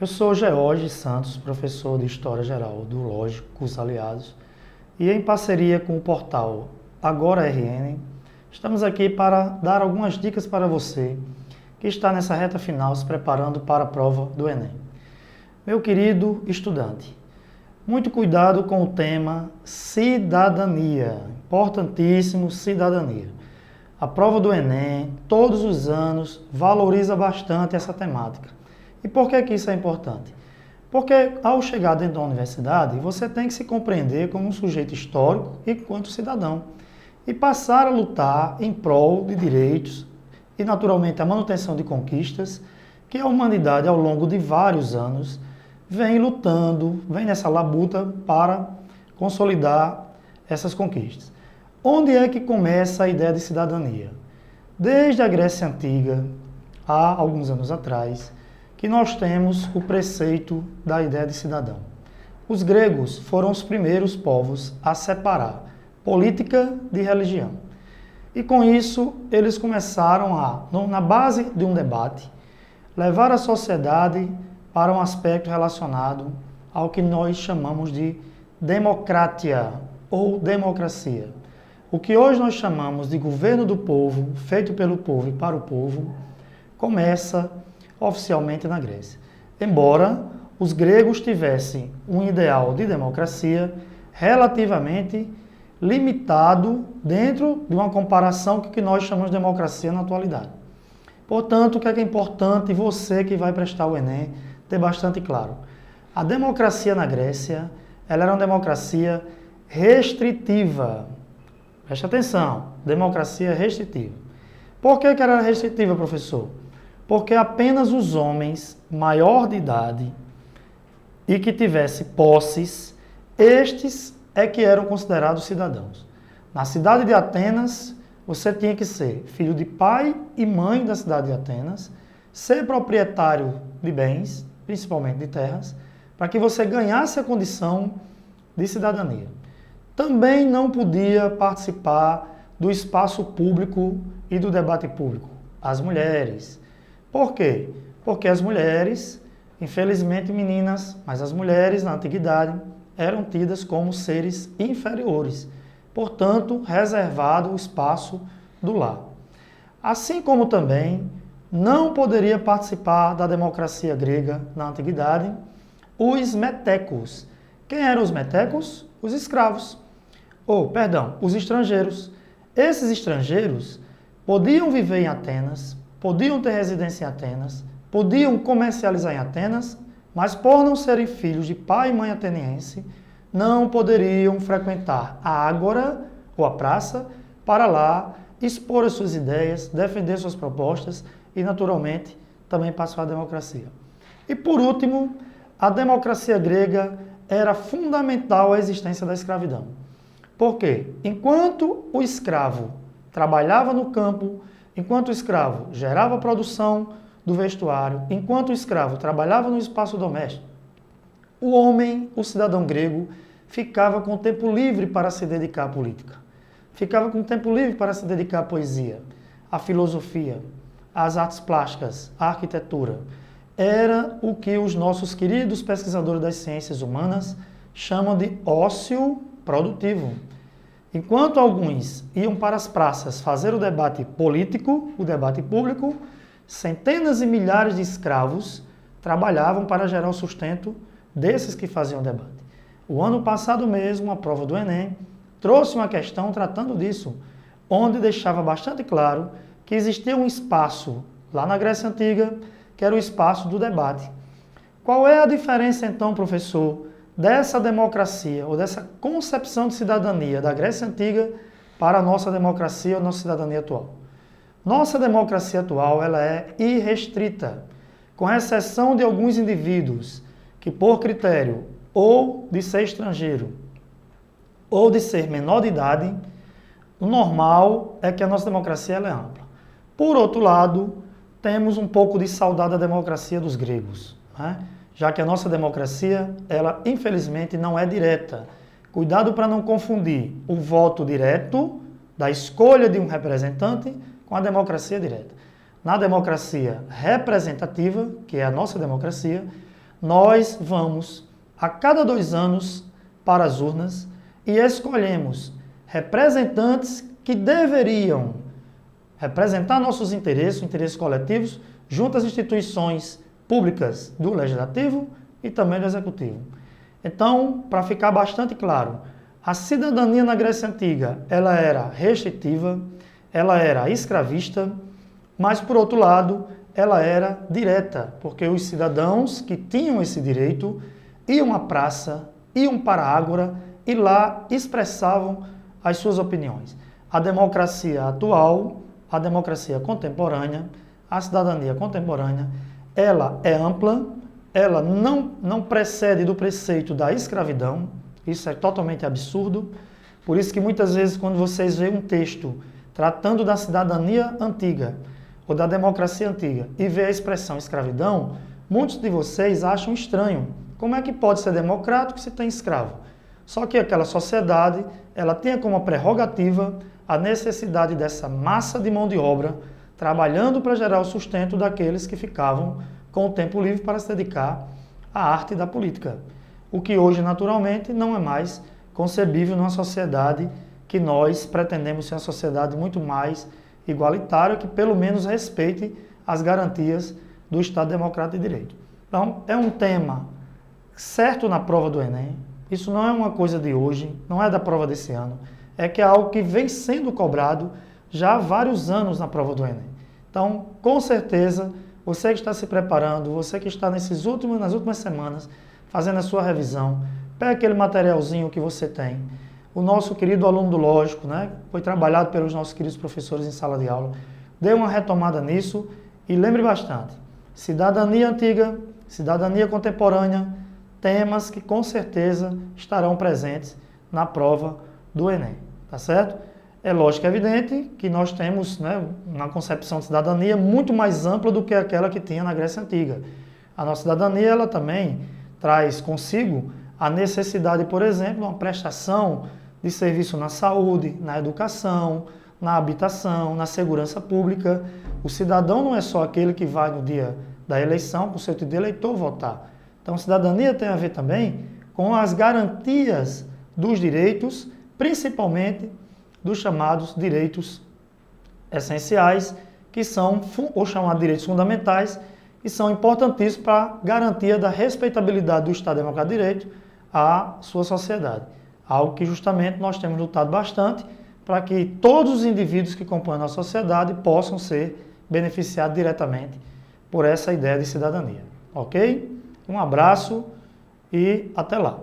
Eu sou George Santos, professor de História Geral do Lógico, Cursos Aliados, e em parceria com o portal Agora RN, estamos aqui para dar algumas dicas para você que está nessa reta final se preparando para a prova do Enem. Meu querido estudante, muito cuidado com o tema cidadania, importantíssimo cidadania. A prova do Enem, todos os anos, valoriza bastante essa temática. E por que isso é importante? Porque ao chegar dentro da universidade, você tem que se compreender como um sujeito histórico e enquanto cidadão. E passar a lutar em prol de direitos e, naturalmente, a manutenção de conquistas que a humanidade, ao longo de vários anos, vem lutando, vem nessa labuta para consolidar essas conquistas. Onde é que começa a ideia de cidadania? Desde a Grécia Antiga, há alguns anos atrás, que nós temos o preceito da ideia de cidadão. Os gregos foram os primeiros povos a separar política de religião. E com isso, eles começaram a, na base de um debate, levar a sociedade para um aspecto relacionado ao que nós chamamos de democratia ou democracia. O que hoje nós chamamos de governo do povo, feito pelo povo e para o povo, começa oficialmente na Grécia. Embora os gregos tivessem um ideal de democracia relativamente limitado dentro de uma comparação com o que nós chamamos de democracia na atualidade. Portanto, o que é importante você que vai prestar o Enem ter bastante claro? A democracia na Grécia, ela era uma democracia restritiva. Preste atenção, democracia restritiva. Por que era restritiva, professor? Porque apenas os homens maior de idade e que tivessem posses, estes é que eram considerados cidadãos. Na cidade de Atenas, você tinha que ser filho de pai e mãe da cidade de Atenas, ser proprietário de bens, principalmente de terras, para que você ganhasse a condição de cidadania. Também não podia participar do espaço público e do debate público. As mulheres. Por quê? Porque as mulheres, infelizmente meninas, mas as mulheres na antiguidade eram tidas como seres inferiores, portanto, reservado o espaço do lar. Assim como também não poderia participar da democracia grega na antiguidade os metecos. Quem eram os metecos? Os escravos. Os estrangeiros. Esses estrangeiros podiam viver em Atenas, podiam ter residência em Atenas, podiam comercializar em Atenas, mas por não serem filhos de pai e mãe ateniense, não poderiam frequentar a ágora ou a praça para lá expor as suas ideias, defender suas propostas e, naturalmente, também participar da democracia. E, por último, a democracia grega era fundamental à existência da escravidão. Por quê? Enquanto o escravo trabalhava no campo, enquanto o escravo gerava a produção do vestuário, enquanto o escravo trabalhava no espaço doméstico, o homem, o cidadão grego, ficava com tempo livre para se dedicar à política. Ficava com tempo livre para se dedicar à poesia, à filosofia, às artes plásticas, à arquitetura. Era o que os nossos queridos pesquisadores das ciências humanas chamam de ócio produtivo. Enquanto alguns iam para as praças fazer o debate político, o debate público, centenas e milhares de escravos trabalhavam para gerar o sustento desses que faziam o debate. O ano passado mesmo, a prova do Enem trouxe uma questão tratando disso, onde deixava bastante claro que existia um espaço lá na Grécia Antiga, que era o espaço do debate. Qual é a diferença então, professor, dessa democracia ou dessa concepção de cidadania da Grécia Antiga para a nossa democracia ou nossa cidadania atual? Nossa democracia atual ela é irrestrita, com exceção de alguns indivíduos que, por critério ou de ser estrangeiro ou de ser menor de idade, o normal é que a nossa democracia ela é ampla. Por outro lado, temos um pouco de saudade da democracia dos gregos, né? Já que a nossa democracia, ela infelizmente não é direta. Cuidado para não confundir o voto direto da escolha de um representante com a democracia direta. Na democracia representativa, que é a nossa democracia, nós vamos a cada 2 anos para as urnas e escolhemos representantes que deveriam representar nossos interesses coletivos, junto às instituições públicas do Legislativo e também do Executivo. Então, para ficar bastante claro, a cidadania na Grécia Antiga, ela era restritiva, ela era escravista, mas, por outro lado, ela era direta, porque os cidadãos que tinham esse direito iam à praça, iam para a ágora e lá expressavam as suas opiniões. A democracia atual, a democracia contemporânea, a cidadania contemporânea, ela é ampla, ela não precede do preceito da escravidão, isso é totalmente absurdo, por isso que muitas vezes quando vocês veem um texto tratando da cidadania antiga ou da democracia antiga e vê a expressão escravidão, muitos de vocês acham estranho. Como é que pode ser democrático se tem escravo? Só que aquela sociedade, ela tinha como prerrogativa a necessidade dessa massa de mão de obra trabalhando para gerar o sustento daqueles que ficavam com o tempo livre para se dedicar à arte da política. O que hoje, naturalmente, não é mais concebível numa sociedade que nós pretendemos ser uma sociedade muito mais igualitária, que pelo menos respeite as garantias do Estado Democrático de Direito. Então, é um tema certo na prova do Enem. Isso não é uma coisa de hoje, não é da prova desse ano. É que é algo que vem sendo cobrado já há vários anos na prova do Enem. Então, com certeza, você que está se preparando, você que está nas últimas semanas fazendo a sua revisão, pega aquele materialzinho que você tem. O nosso querido aluno do Lógico, né, foi trabalhado pelos nossos queridos professores em sala de aula, dê uma retomada nisso e lembre bastante, cidadania antiga, cidadania contemporânea, temas que com certeza estarão presentes na prova do Enem, tá certo? É lógico e evidente que nós temos, né, uma concepção de cidadania muito mais ampla do que aquela que tinha na Grécia Antiga. A nossa cidadania, ela também traz consigo a necessidade, por exemplo, de uma prestação de serviço na saúde, na educação, na habitação, na segurança pública. O cidadão não é só aquele que vai no dia da eleição, com o seu título de eleitor, votar. Então, cidadania tem a ver também com as garantias dos direitos, principalmente dos chamados direitos essenciais, que são, ou chamados direitos fundamentais, que são importantíssimos para a garantia da respeitabilidade do Estado Democrático de Direito à sua sociedade. Algo que justamente nós temos lutado bastante para que todos os indivíduos que compõem a nossa sociedade possam ser beneficiados diretamente por essa ideia de cidadania. Ok? Um abraço e até lá.